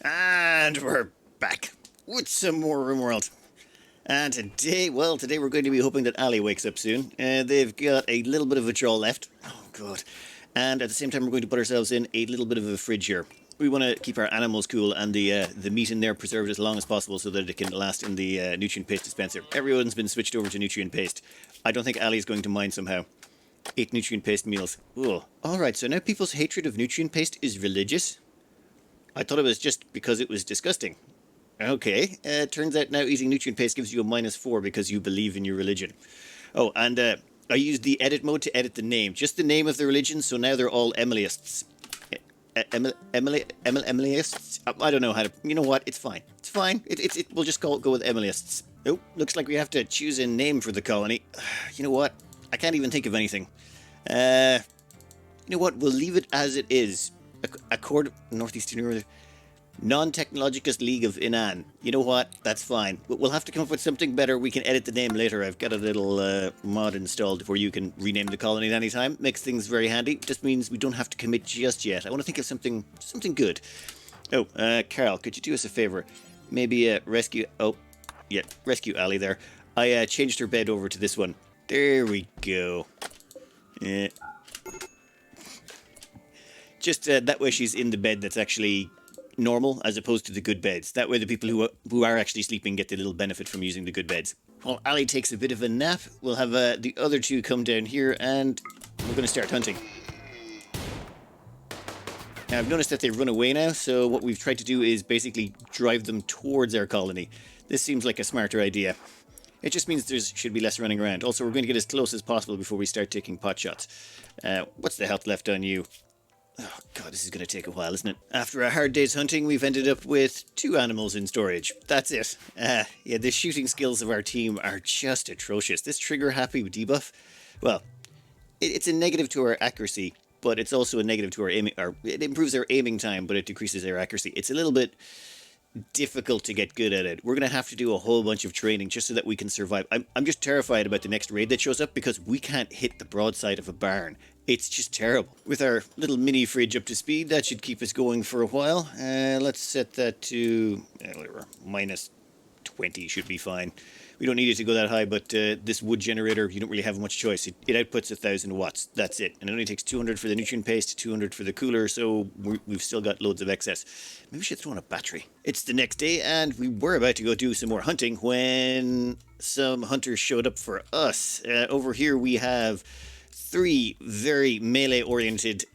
And we're back with some more Rimworld. And today we're going to be hoping that Ali wakes up soon. They've got a little bit of a jaw left. Oh, God. And at the same time, we're going to put ourselves in a little bit of a fridge here. We want to keep our animals cool and the meat in there preserved as long as possible so that it can last in the nutrient paste dispenser. Everyone's been switched over to nutrient paste. I don't think Ali's going to mind somehow. 8 nutrient paste meals. Ugh. Alright, so now people's hatred of nutrient paste is religious? I thought it was just because it was disgusting. Okay, turns out now eating nutrient paste gives you a -4 because you believe in your religion. Oh, and I used the edit mode to edit the name. Just the name of the religion, so now they're all Emilyists. Emilyists? I don't know how to... You know what? It's fine. It's fine. We'll just go with Emilyists. Oh, looks like we have to choose a name for the colony. You know what? I can't even think of anything. You know what? We'll leave it as it is. Accord Northeastern Europe. Non-Technologicus League of Inan. You know what? That's fine. We'll have to come up with something better. We can edit the name later. I've got a little mod installed where you can rename the colony at any time. Makes things very handy. Just means we don't have to commit just yet. I want to think of something good. Oh, Carl, could you do us a favor? Maybe rescue... Oh, yeah, rescue Ali there. I changed her bed over to this one. There we go. Just that way she's in the bed that's actually normal as opposed to the good beds. That way the people who are actually sleeping get the little benefit from using the good beds. While Ali takes a bit of a nap, we'll have the other two come down here and we're going to start hunting. Now I've noticed that they run away now, so what we've tried to do is basically drive them towards our colony. This seems like a smarter idea. It just means there should be less running around. Also, we're going to get as close as possible before we start taking pot shots. What's the health left on you? Oh, God, this is going to take a while, isn't it? After a hard day's hunting, we've ended up with 2 animals in storage. That's it. Yeah, the shooting skills of our team are just atrocious. This trigger-happy debuff, well, it's a negative to our accuracy, but it's also a negative to our aiming. It improves our aiming time, but it decreases our accuracy. It's a little bit difficult to get good at it. We're going to have to do a whole bunch of training just so that we can survive. I'm just terrified about the next raid that shows up because we can't hit the broadside of a barn. It's just terrible. With our little mini fridge up to speed, that should keep us going for a while. Let's set that to -20 should be fine. We don't need it to go that high, but this wood generator, you don't really have much choice. It outputs 1,000 watts. That's it. And it only takes 200 for the nutrient paste, 200 for the cooler, so we've still got loads of excess. Maybe we should throw in a battery. It's the next day, and we were about to go do some more hunting when some hunters showed up for us. Over here we have 3 very melee-oriented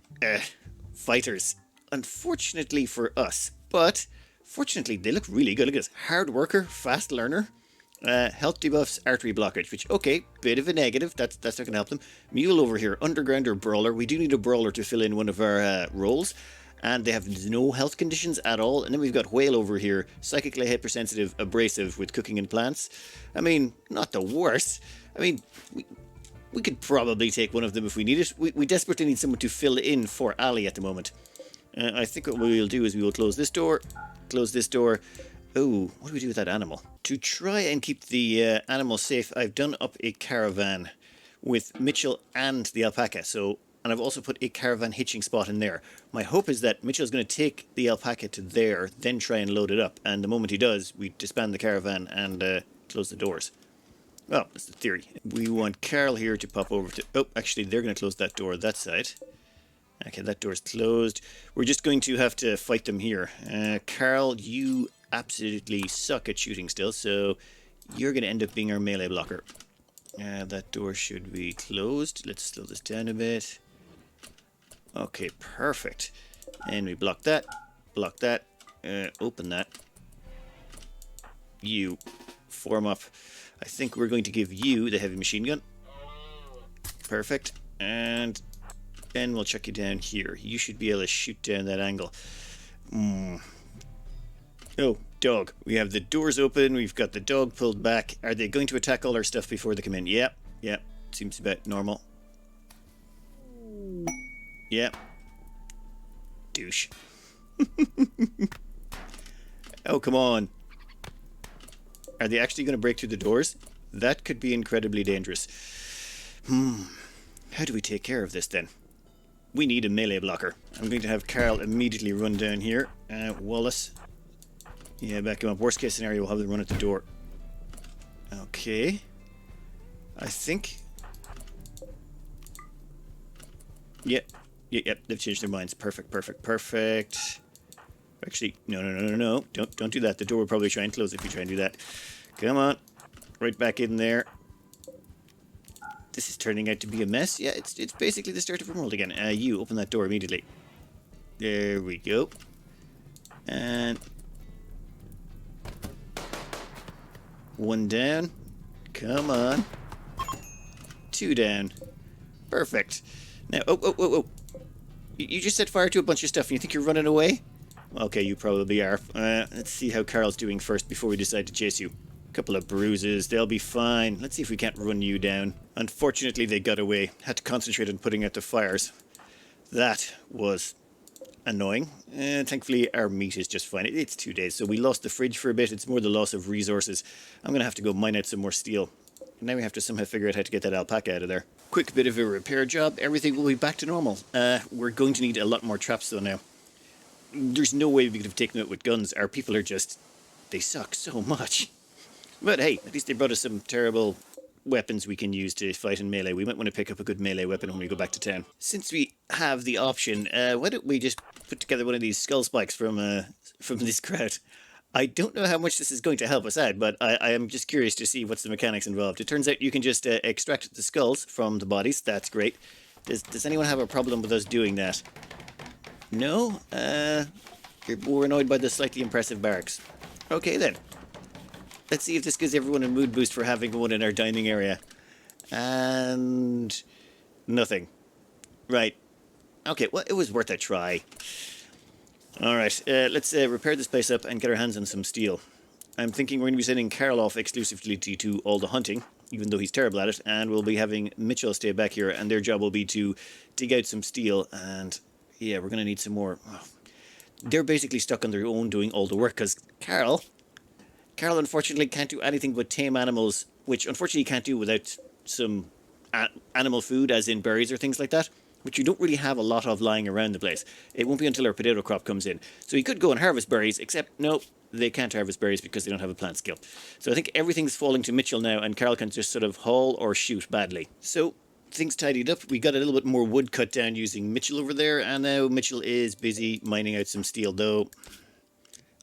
fighters. Unfortunately for us, but fortunately they look really good. Look at this. Hard worker, fast learner. Health debuffs, artery blockage, which, okay, bit of a negative. That's not going to help them. Mule over here, undergrounder brawler. We do need a brawler to fill in one of our roles. And they have no health conditions at all. And then we've got whale over here, psychically hypersensitive, abrasive with cooking and plants. I mean, not the worst. I mean, we could probably take one of them if we need it. We desperately need someone to fill in for Ali at the moment. I think what we'll do is we will close this door. Oh, what do we do with that animal? To try and keep the animal safe, I've done up a caravan with Mitchell and the alpaca. And I've also put a caravan hitching spot in there. My hope is that Mitchell's going to take the alpaca to there, then try and load it up. And the moment he does, we disband the caravan and close the doors. Well, that's the theory. We want Carl here to pop over to... Oh, actually, they're going to close that door that side. Okay, that door's closed. We're just going to have to fight them here. Carl, you absolutely suck at shooting still, so you're going to end up being our melee blocker. That door should be closed. Let's slow this down a bit. Okay, perfect. And we block that, open that. You form up. I think we're going to give you the heavy machine gun. Perfect. And then we'll chuck you down here. You should be able to shoot down that angle. Oh, dog. We have the doors open. We've got the dog pulled back. Are they going to attack all our stuff before they come in? Yep. Seems about normal. Yep. Douche. Oh, come on. Are they actually going to break through the doors? That could be incredibly dangerous. How do we take care of this then? We need a melee blocker. I'm going to have Carl immediately run down here. Wallace, Yeah, back him up. Worst case scenario, we'll have them run at the door. Okay. I think... Yep. Yep, they've changed their minds. Perfect. Actually, no. Don't do that. The door will probably try and close if you try and do that. Come on. Right back in there. This is turning out to be a mess. Yeah, it's basically the start of Rimworld again. You open that door immediately. There we go. And... one down. Come on. 2 down. Perfect. Now, oh. You just set fire to a bunch of stuff and you think you're running away? Okay, you probably are. Let's see how Carol's doing first before we decide to chase you. Couple of bruises, they'll be fine. Let's see if we can't run you down. Unfortunately, they got away. Had to concentrate on putting out the fires. That was annoying. Thankfully, our meat is just fine. It's 2 days, so we lost the fridge for a bit. It's more the loss of resources. I'm going to have to go mine out some more steel. Now we have to somehow figure out how to get that alpaca out of there. Quick bit of a repair job. Everything will be back to normal. We're going to need a lot more traps though now. There's no way we could have taken it with guns. Our people are just... they suck so much. But hey, at least they brought us some terrible weapons we can use to fight in melee. We might want to pick up a good melee weapon when we go back to town. Since we have the option, why don't we just put together one of these skull spikes from this crowd? I don't know how much this is going to help us out, but I am just curious to see what's the mechanics involved. It turns out you can just extract the skulls from the bodies. That's great. Does anyone have a problem with us doing that? No? We're annoyed by the slightly impressive barracks. Okay then. Let's see if this gives everyone a mood boost for having one in our dining area. And... nothing. Right. Okay, well, it was worth a try. Alright, let's repair this place up and get our hands on some steel. I'm thinking we're going to be sending Carol off exclusively to all the hunting, even though he's terrible at it, and we'll be having Mitchell stay back here, and their job will be to dig out some steel, and yeah, we're going to need some more. Oh, they're basically stuck on their own doing all the work, because Carol unfortunately can't do anything but tame animals, which unfortunately can't do without some animal food, as in berries or things like that, which you don't really have a lot of lying around the place. It won't be until our potato crop comes in. So he could go and harvest berries, except no, they can't harvest berries because they don't have a plant skill. So I think everything's falling to Mitchell now, and Carol can just sort of haul or shoot badly. So things tidied up. We got a little bit more wood cut down using Mitchell over there, and now Mitchell is busy mining out some steel, though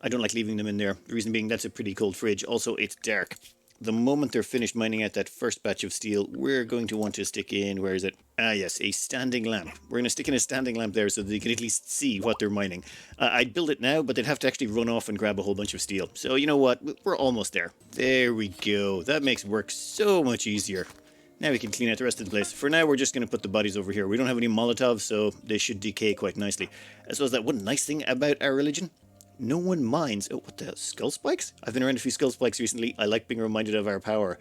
I don't like leaving them in there. The reason being, that's a pretty cold fridge. Also, it's dark. The moment they're finished mining out that first batch of steel, we're going to want to stick in, where is it? Ah yes, a standing lamp. We're going to stick in a standing lamp there so they can at least see what they're mining. I'd build it now, but they'd have to actually run off and grab a whole bunch of steel. So you know what, we're almost there. There we go. That makes work so much easier. Now we can clean out the rest of the place. For now, we're just going to put the bodies over here. We don't have any Molotovs, so they should decay quite nicely. As well as that one nice thing about our religion. No one minds... oh, what the hell? Skull spikes? I've been around a few skull spikes recently. I like being reminded of our power.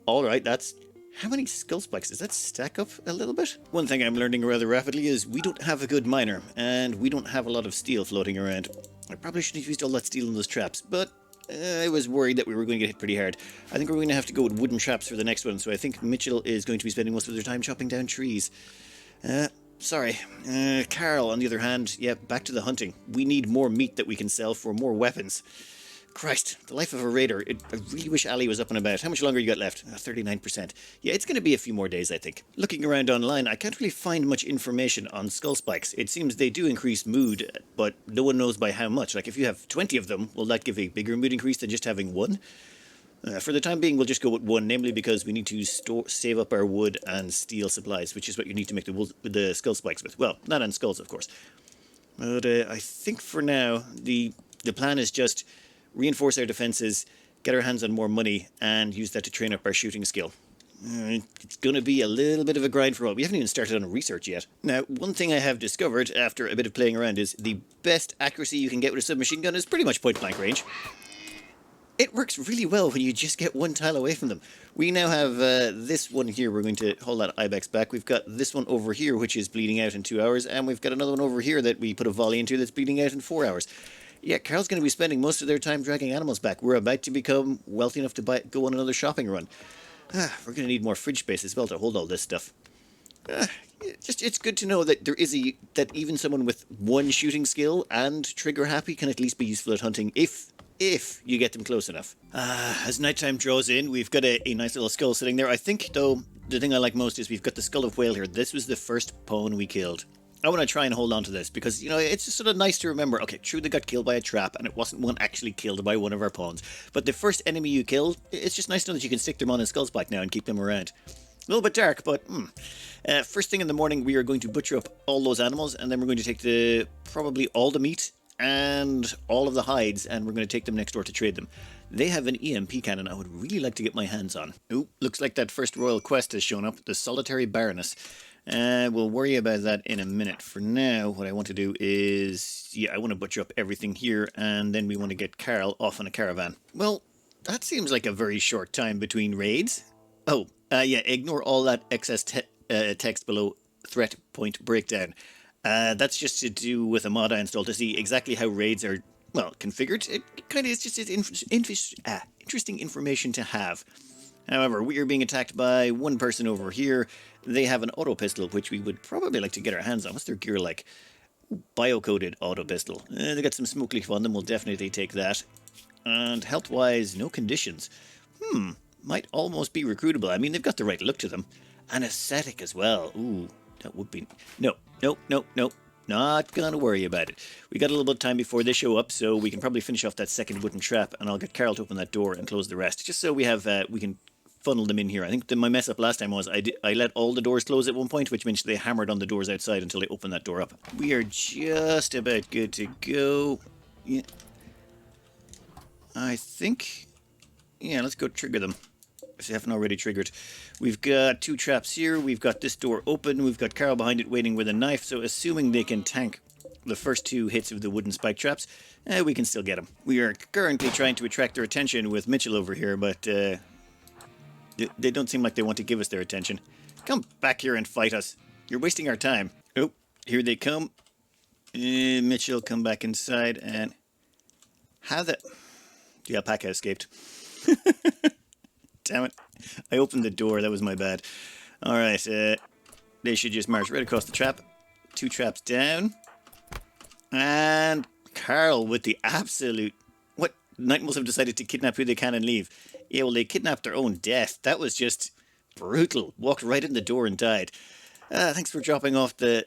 Alright, that's... how many skull spikes? Does that stack up a little bit? One thing I'm learning rather rapidly is we don't have a good miner, and we don't have a lot of steel floating around. I probably shouldn't have used all that steel in those traps, but I was worried that we were going to get hit pretty hard. I think we're going to have to go with wooden traps for the next one, so I think Mitchell is going to be spending most of their time chopping down trees. Sorry. Carl, on the other hand, yeah, back to the hunting. We need more meat that we can sell for more weapons. Christ, the life of a raider. I really wish Ali was up and about. How much longer you got left? 39%. Yeah, it's going to be a few more days, I think. Looking around online, I can't really find much information on skull spikes. It seems they do increase mood, but no one knows by how much. Like, if you have 20 of them, will that give a bigger mood increase than just having one? For the time being, we'll just go with one, namely because we need to save up our wood and steel supplies, which is what you need to make the skull spikes with. Well, not on skulls, of course. But I think for now, the plan is just reinforce our defenses, get our hands on more money, and use that to train up our shooting skill. It's going to be a little bit of a grind for all. We haven't even started on research yet. Now, one thing I have discovered after a bit of playing around is the best accuracy you can get with a submachine gun is pretty much point-blank range. It works really well when you just get one tile away from them. We now have this one here. We're going to hold that ibex back. We've got this one over here, which is bleeding out in 2 hours. And we've got another one over here that we put a volley into that's bleeding out in 4 hours. Yeah, Carl's going to be spending most of their time dragging animals back. We're about to become wealthy enough to go on another shopping run. We're going to need more fridge space as well to hold all this stuff. It's good to know that that even someone with one shooting skill and trigger happy can at least be useful at hunting if you get them close enough. As nighttime draws in, we've got a nice little skull sitting there. I think, though, the thing I like most is we've got the skull of whale here. This was the first pawn we killed. I want to try and hold on to this because, you know, it's just sort of nice to remember. Okay, true, they got killed by a trap and it wasn't one actually killed by one of our pawns. But the first enemy you kill, it's just nice to know that you can stick them on a skull spike now and keep them around. A little bit dark, but first thing in the morning, we are going to butcher up all those animals, and then we're going to take probably all the meat and all of the hides, and we're going to take them next door to trade them. They have an EMP cannon I would really like to get my hands on. Oh, looks like that first royal quest has shown up, the Solitary Baroness. We'll worry about that in a minute. For now, what I want to do is, I want to butcher up everything here, and then we want to get Carl off on a caravan. Well, that seems like a very short time between raids. Oh, ignore all that excess text below threat point breakdown. That's just to do with a mod I installed to see exactly how raids are, well, configured. It kind of is just interesting information to have. However, we are being attacked by one person over here. They have an auto pistol, which we would probably like to get our hands on. What's their gear like? Bio-coded auto pistol. They got some smoke leaf on them. We'll definitely take that. And health-wise, no conditions. Might almost be recruitable. I mean, they've got the right look to them. Anesthetic as well. Ooh, that would be... No. Not gonna worry about it. We got a little bit of time before they show up, so we can probably finish off that second wooden trap, and I'll get Carl to open that door and close the rest, just so we have we can funnel them in here. I think my mess up last time was I let all the doors close at one point, which means they hammered on the doors outside until they opened that door up. We are just about good to go. Yeah. I think... Yeah, let's go trigger them. If they haven't already triggered. We've got two traps here. We've got this door open. We've got Carl behind it waiting with a knife. So assuming they can tank the first two hits of the wooden spike traps, we can still get them. We are currently trying to attract their attention with Mitchell over here, but they don't seem like they want to give us their attention. Come back here and fight us. You're wasting our time. Oh, here they come. Mitchell, come back inside and... How the alpaca escaped. Damn it. I opened the door. That was my bad. Alright, they should just march right across the trap. Two traps down. And Carl with the absolute... What? Night must have decided to kidnap who they can and leave. Yeah, well, they kidnapped their own death. That was just brutal. Walked right in the door and died. Thanks for dropping off the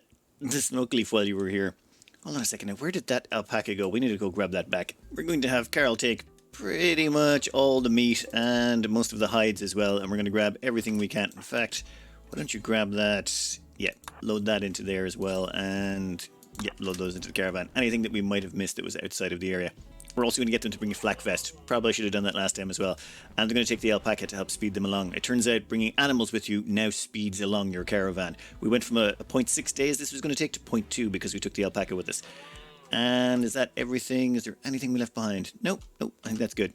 smoke leaf while you were here. Hold on a second. Now, where did that alpaca go? We need to go grab that back. We're going to have Carl take pretty much all the meat and most of the hides as well, and we're going to grab everything we can. In fact, why don't you grab that? Yeah, load that into there as well, and yeah, load those into the caravan. Anything that we might have missed that was outside of the area. We're also going to get them to bring a flak vest. Probably should have done that last time as well. And they're going to take the alpaca to help speed them along. It turns out bringing animals with you now speeds along your caravan. We went from a 0.6 days this was going to take to 0.2 because we took the alpaca with us. And is that everything? Is there anything we left behind? Nope. I think that's good.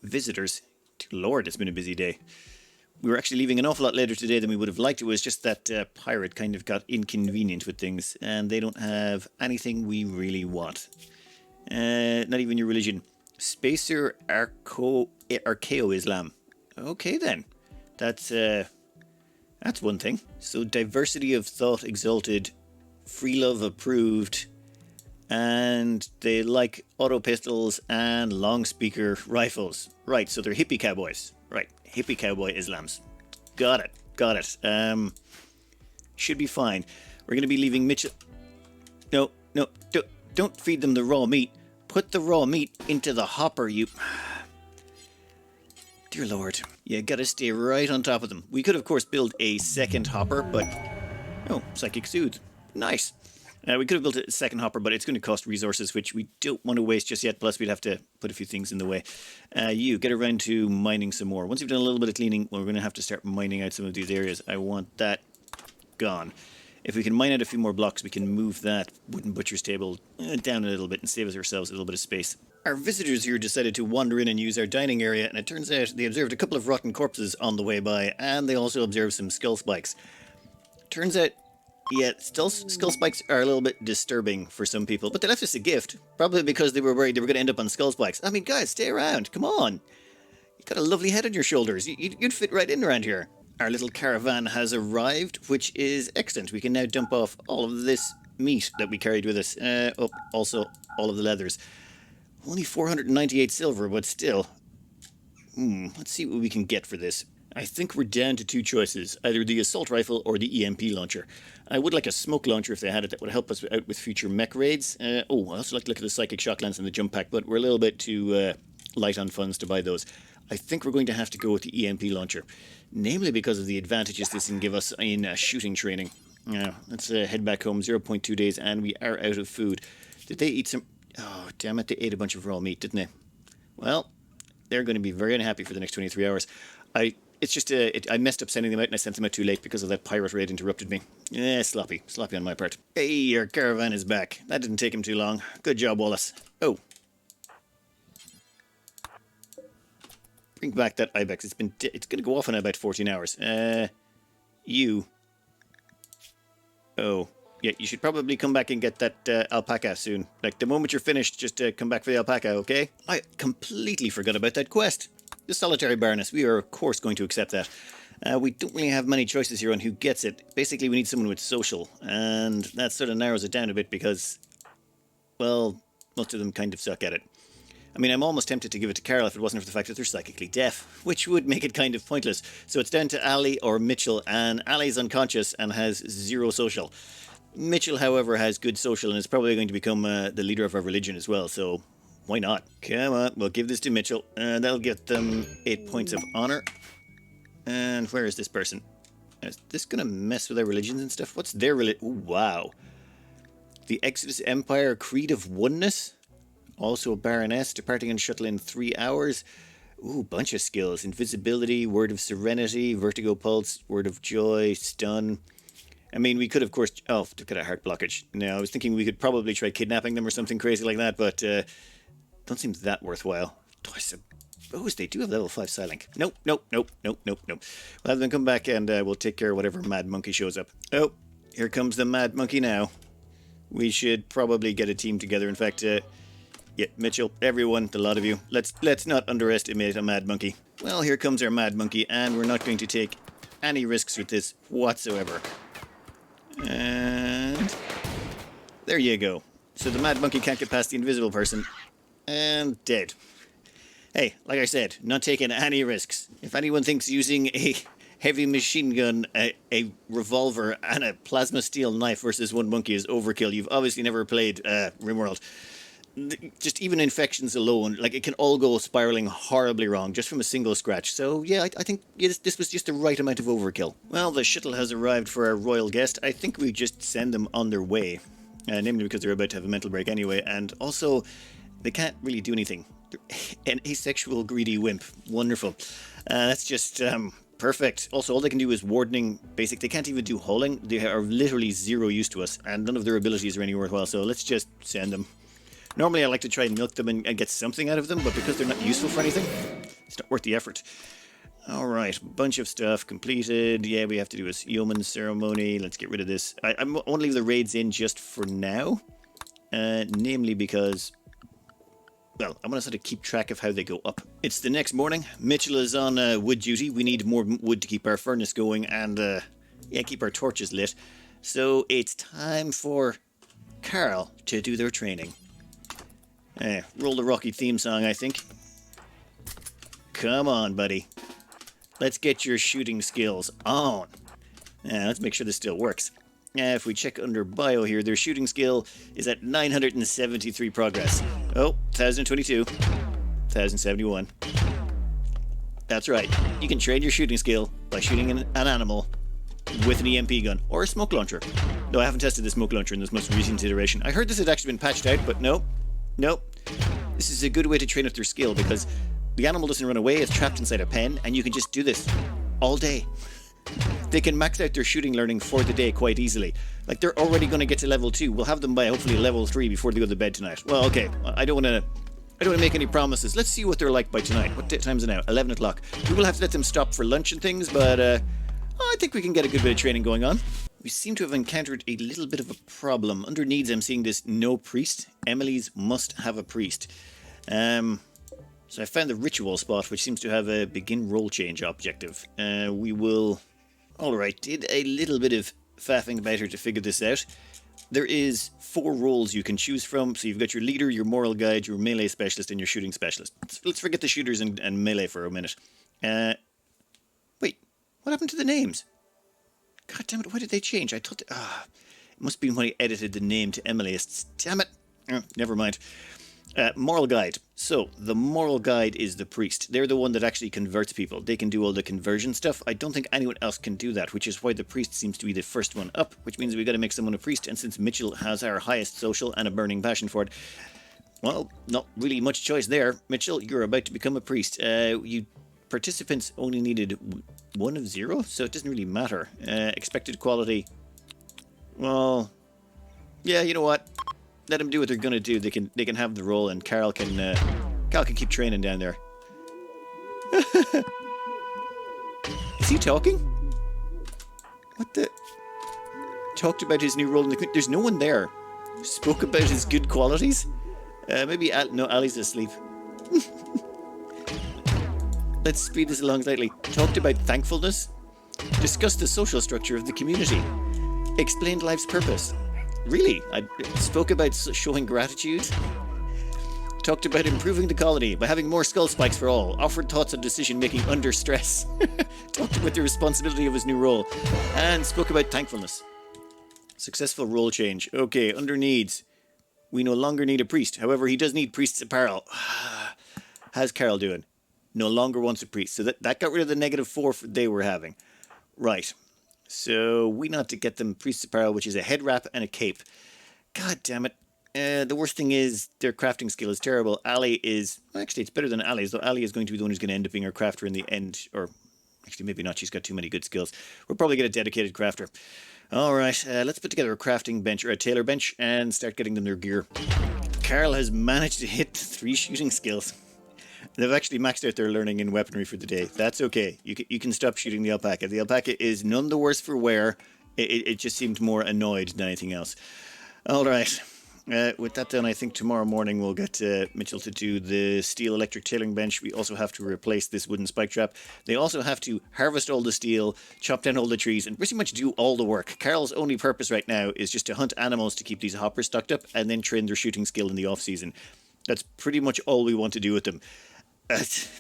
Visitors. Dear Lord, it's been a busy day. We were actually leaving an awful lot later today than we would have liked. It was just that pirate kind of got inconvenient with things, and they don't have anything we really want. Not even your religion. Spacer Archeo-Islam. Okay then. That's one thing. So diversity of thought exalted, free love approved, and they like auto pistols and long speaker rifles. Right, so they're hippie cowboys. Right, hippie cowboy Islams. Got it. Should be fine. We're going to be leaving Mitchell... No, don't feed them the raw meat. Put the raw meat into the hopper, you... Dear Lord. You gotta stay right on top of them. We could, of course, build a second hopper, but... Oh, Psychic Soothe. Nice. We could have built a second hopper, but it's going to cost resources, which we don't want to waste just yet. Plus, we'd have to put a few things in the way. You get around to mining some more. Once you've done a little bit of cleaning, we're going to have to start mining out some of these areas. I want that gone. If we can mine out a few more blocks, we can move that wooden butcher's table down a little bit and save ourselves a little bit of space. Our visitors here decided to wander in and use our dining area, and it turns out they observed a couple of rotten corpses on the way by, and they also observed some skull spikes. Turns out, yeah, skull spikes are a little bit disturbing for some people, but they left us a gift, probably because they were worried they were going to end up on skull spikes. I mean, guys, stay around, come on. You got a lovely head on your shoulders. You'd fit right in around here. Our little caravan has arrived, which is excellent. We can now dump off all of this meat that we carried with us. Also all of the leathers. Only 498 silver, but still. Let's see what we can get for this. I think we're down to two choices, either the assault rifle or the EMP launcher. I would like a smoke launcher if they had it. That would help us out with future mech raids. I also like to look at the psychic shock lance and the jump pack, but we're a little bit too light on funds to buy those. I think we're going to have to go with the EMP launcher, namely because of the advantages this can give us in shooting training. Let's head back home. 0.2 days, and we are out of food. Did they eat some... Oh, damn it, they ate a bunch of raw meat, didn't they? Well, they're going to be very unhappy for the next 23 hours. It's just I messed up sending them out, and I sent them out too late because of that pirate raid interrupted me. Sloppy on my part. Hey, your caravan is back. That didn't take him too long. Good job, Wallace. Oh. Bring back that ibex. It's going to go off in about 14 hours. You. Oh. Yeah, you should probably come back and get that alpaca soon. Like, the moment you're finished, just come back for the alpaca, okay? I completely forgot about that quest. The solitary baroness. We are, of course, going to accept that. We don't really have many choices here on who gets it. Basically, we need someone with social. And that sort of narrows it down a bit because, well, most of them kind of suck at it. I mean, I'm almost tempted to give it to Carol if it wasn't for the fact that they're psychically deaf, which would make it kind of pointless. So it's down to Ali or Mitchell, and Ali's unconscious and has 0 social. Mitchell, however, has good social and is probably going to become the leader of our religion as well, so why not? Come on, we'll give this to Mitchell, and that'll get them 8 points of honor. And where is this person? Is this going to mess with our religions and stuff? What's their religion? Oh, wow. The Exodus Empire Creed of Oneness? Also a Baroness, departing on shuttle in 3 hours. Ooh, bunch of skills. Invisibility, Word of Serenity, Vertigo Pulse, Word of Joy, Stun. I mean, we could, of course... Oh, look at a heart blockage. No, I was thinking we could probably try kidnapping them or something crazy like that, but don't seem that worthwhile. Oh, I suppose they do have level 5 Psylink. Nope. We'll have them come back and we'll take care of whatever mad monkey shows up. Oh, here comes the mad monkey now. We should probably get a team together. In fact, yeah, Mitchell, everyone, the lot of you, let's not underestimate a mad monkey. Well, here comes our mad monkey, and we're not going to take any risks with this whatsoever. And there you go. So the mad monkey can't get past the invisible person. And dead. Hey, like I said, not taking any risks. If anyone thinks using a heavy machine gun, a revolver, and a plasma steel knife versus one monkey is overkill, you've obviously never played Rimworld. Just even infections alone, like, it can all go spiraling horribly wrong just from a single scratch. So yeah, I think this was just the right amount of overkill. Well, the shuttle has arrived for our royal guest. I think we just send them on their way, namely because they're about to have a mental break anyway, and also they can't really do anything. They're an asexual greedy wimp. Wonderful. That's just perfect. Also, all they can do is wardening basic. They can't even do hauling. They are literally 0 use to us, and none of their abilities are any worthwhile, so let's just send them. Normally, I like to try and milk them and get something out of them, but because they're not useful for anything, it's not worth the effort. Alright, bunch of stuff completed. Yeah, we have to do a yeoman ceremony. Let's get rid of this. I want to leave the raids in just for now. Namely because, well, I want to sort of keep track of how they go up. It's the next morning. Mitchell is on wood duty. We need more wood to keep our furnace going and, yeah, keep our torches lit. So it's time for Carl to do their training. Roll the Rocky theme song, I think. Come on, buddy. Let's get your shooting skills on. Let's make sure this still works. If we check under bio here, their shooting skill is at 973 progress. Oh, 1022. 1071. That's right. You can train your shooting skill by shooting an animal with an EMP gun or a smoke launcher. No, I haven't tested the smoke launcher in this most recent iteration. I heard this had actually been patched out, but nope. This is a good way to train up their skill because the animal doesn't run away, it's trapped inside a pen, and you can just do this all day. They can max out their shooting learning for the day quite easily. Like, they're already going to get to level 2. We'll have them by hopefully level 3 before they go to bed tonight. Well, okay, I don't want to make any promises. Let's see what they're like by tonight. What time is it now? 11 o'clock. We will have to let them stop for lunch and things, but I think we can get a good bit of training going on. We seem to have encountered a little bit of a problem. Under needs, I'm seeing this no priest. Emily's must have a priest. So I found the ritual spot, which seems to have a begin role change objective. We will... Alright, did a little bit of faffing about here to figure this out. There is 4 roles you can choose from. So you've got your leader, your moral guide, your melee specialist, and your shooting specialist. Let's forget the shooters and melee for a minute. Wait, what happened to the names? God damn it, why did they change? I thought... it must be when I edited the name to Emilyists. Damn it. Never mind. Moral guide. So, the moral guide is the priest. They're the one that actually converts people. They can do all the conversion stuff. I don't think anyone else can do that, which is why the priest seems to be the first one up, which means we've got to make someone a priest. And since Mitchell has our highest social and a burning passion for it, well, not really much choice there. Mitchell, you're about to become a priest. You participants only needed 1 of 0, so it doesn't really matter. Expected quality. Well, yeah, you know what? Let them do what they're gonna do. They can have the role, and Carl can keep training down there. Is he talking? What the? Talked about his new role in the... There's no one there. Spoke about his good qualities. Maybe no, Ali's asleep. Let's speed this along slightly. Talked about thankfulness. Discussed the social structure of the community. Explained life's purpose. Really? I spoke about showing gratitude. Talked about improving the colony by having more skull spikes for all. Offered thoughts on decision making under stress. Talked about the responsibility of his new role. And spoke about thankfulness. Successful role change. Okay, under needs. We no longer need a priest. However, he does need priest's apparel. How's Carol doing? No longer wants a priest. So that got rid of the -4 they were having. Right. So we need to get them priest's apparel, which is a head wrap and a cape. God damn it. The worst thing is their crafting skill is terrible. Ali is... Actually, it's better than Ali's, though Ali is going to be the one who's going to end up being our crafter in the end. Or actually, maybe not. She's got too many good skills. We'll probably get a dedicated crafter. All right. Let's put together a crafting bench or a tailor bench and start getting them their gear. Carl has managed to hit 3 shooting skills. They've actually maxed out their learning in weaponry for the day. That's okay. You can stop shooting the alpaca. The alpaca is none the worse for wear. It just seemed more annoyed than anything else. All right. With that done, I think tomorrow morning we'll get Mitchell to do the steel electric tailoring bench. We also have to replace this wooden spike trap. They also have to harvest all the steel, chop down all the trees, and pretty much do all the work. Carol's only purpose right now is just to hunt animals to keep these hoppers stocked up and then train their shooting skill in the off-season. That's pretty much all we want to do with them.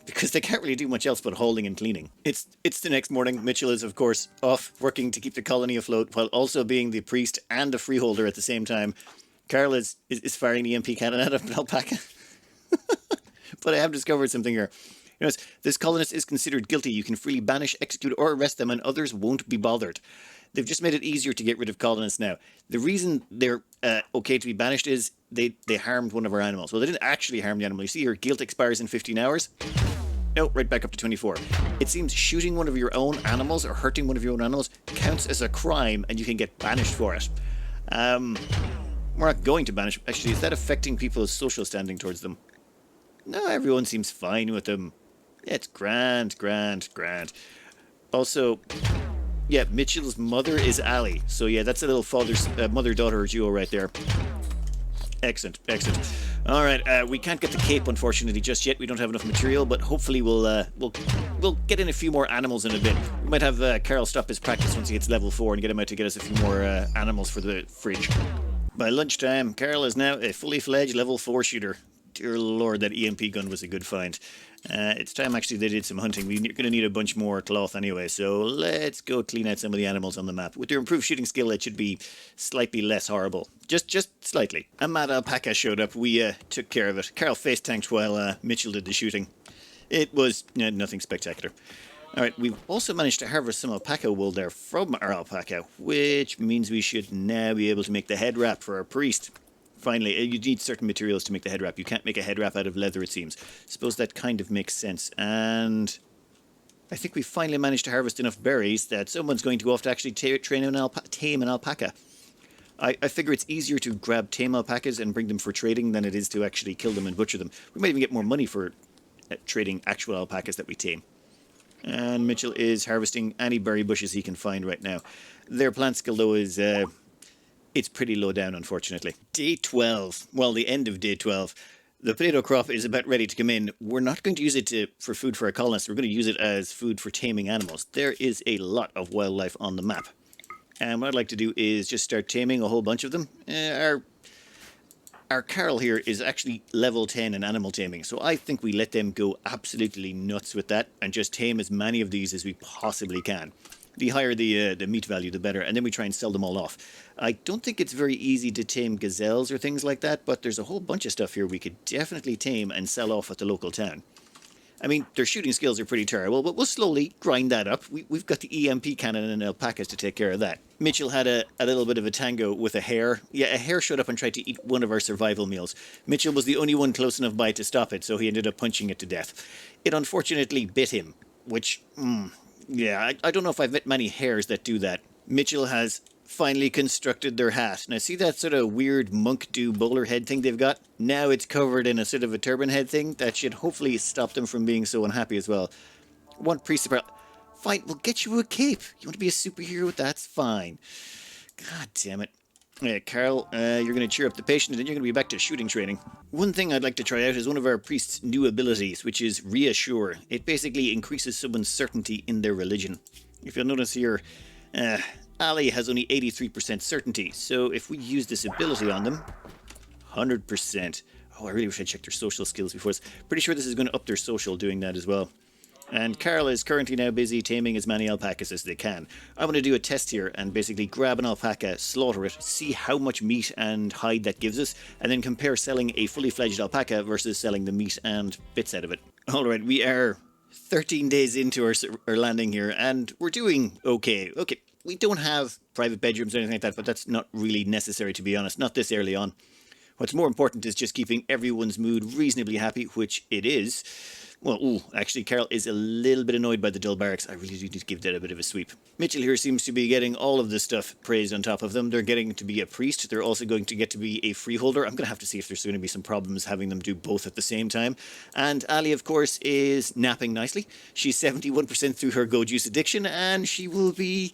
Because they can't really do much else but hauling and cleaning. It's the next morning. Mitchell is, of course, off working to keep the colony afloat while also being the priest and a freeholder at the same time. Carl is firing the EMP cannon at an alpaca. But I have discovered something here. This colonist is considered guilty. You can freely banish, execute, or arrest them, and others won't be bothered. They've just made it easier to get rid of colonists now. The reason they're okay to be banished is they harmed one of our animals. Well, they didn't actually harm the animal. You see here, guilt expires in 15 hours. No, right back up to 24. It seems shooting one of your own animals or hurting one of your own animals counts as a crime and you can get banished for it. We're not going to banish. Actually, is that affecting people's social standing towards them? No, everyone seems fine with them. Yeah, it's grand. Also... yeah, Mitchell's mother is Ali. So yeah, that's a little mother-daughter duo right there. Excellent. All right, we can't get the cape, unfortunately, just yet. We don't have enough material, but hopefully we'll get in a few more animals in a bit. We might have Carl stop his practice once he gets level 4 and get him out to get us a few more animals for the fridge. By lunchtime, Carl is now a fully fledged level 4 shooter. Dear Lord, that EMP gun was a good find. It's time actually they did some hunting. We're going to need a bunch more cloth anyway, so let's go clean out some of the animals on the map. With their improved shooting skill, it should be slightly less horrible. Just slightly. A mad alpaca showed up. We took care of it. Carl face tanked while Mitchell did the shooting. It was nothing spectacular. Alright, we've also managed to harvest some alpaca wool there from our alpaca, which means we should now be able to make the head wrap for our priest. Finally, you need certain materials to make the head wrap. You can't make a head wrap out of leather, it seems. Suppose that kind of makes sense. And I think we finally managed to harvest enough berries that someone's going to go off to actually tame an alpaca. I figure it's easier to grab tame alpacas and bring them for trading than it is to actually kill them and butcher them. We might even get more money for trading actual alpacas that we tame. And Mitchell is harvesting any berry bushes he can find right now. Their plant skill, though, is... it's pretty low down, unfortunately. Day 12. Well, the end of day 12. The potato crop is about ready to come in. We're not going to use it for food for our colonists. We're going to use it as food for taming animals. There is a lot of wildlife on the map. And what I'd like to do is just start taming a whole bunch of them. Our Carol here is actually level 10 in animal taming, so I think we let them go absolutely nuts with that and just tame as many of these as we possibly can. The higher the meat value, the better, and then we try and sell them all off. I don't think it's very easy to tame gazelles or things like that, but there's a whole bunch of stuff here we could definitely tame and sell off at the local town. I mean, their shooting skills are pretty terrible, but we'll slowly grind that up. We've got the EMP cannon and alpacas to take care of that. Mitchell had a little bit of a tango with a hare. Yeah, a hare showed up and tried to eat one of our survival meals. Mitchell was the only one close enough by to stop it, so he ended up punching it to death. It unfortunately bit him, which, yeah, I don't know if I've met many hares that do that. Mitchell has finally constructed their hat. Now see that sort of weird monk-do bowler head thing they've got? Now it's covered in a sort of a turban head thing. That should hopefully stop them from being so unhappy as well. One priest apparel. Fine, we'll get you a cape. You want to be a superhero? That's fine. God damn it. Yeah, Carl, you're going to cheer up the patient and then you're going to be back to shooting training. One thing I'd like to try out is one of our priest's new abilities, which is Reassure. It basically increases someone's certainty in their religion. If you'll notice here, Ali has only 83% certainty, so if we use this ability on them, 100%. Oh, I really wish I checked their social skills before this. Pretty sure this is going to up their social doing that as well. And Carl is currently now busy taming as many alpacas as they can. I want to do a test here and basically grab an alpaca, slaughter it, see how much meat and hide that gives us, and then compare selling a fully fledged alpaca versus selling the meat and bits out of it. Alright, we are 13 days into our landing here, and we're doing okay. Okay, we don't have private bedrooms or anything like that, but that's not really necessary, to be honest, not this early on. What's more important is just keeping everyone's mood reasonably happy, which it is. Well, actually, Carol is a little bit annoyed by the dull barracks. I really do need to give that a bit of a sweep. Mitchell here seems to be getting all of this stuff praised on top of them. They're getting to be a priest. They're also going to get to be a freeholder. I'm going to have to see if there's going to be some problems having them do both at the same time. And Ali, of course, is napping nicely. She's 71% through her Go Juice addiction, and she will be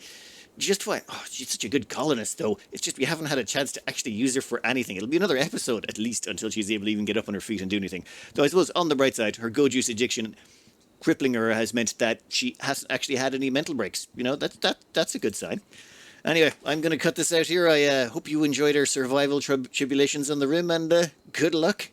just fine. Oh, she's such a good colonist, though. It's just we haven't had a chance to actually use her for anything. It'll be another episode, at least, until she's able to even get up on her feet and do anything. Though I suppose, on the bright side, her Go Juice addiction crippling her has meant that she hasn't actually had any mental breaks. You know, that's a good sign. Anyway, I'm going to cut this out here. I hope you enjoyed our survival tribulations on the Rim, and good luck.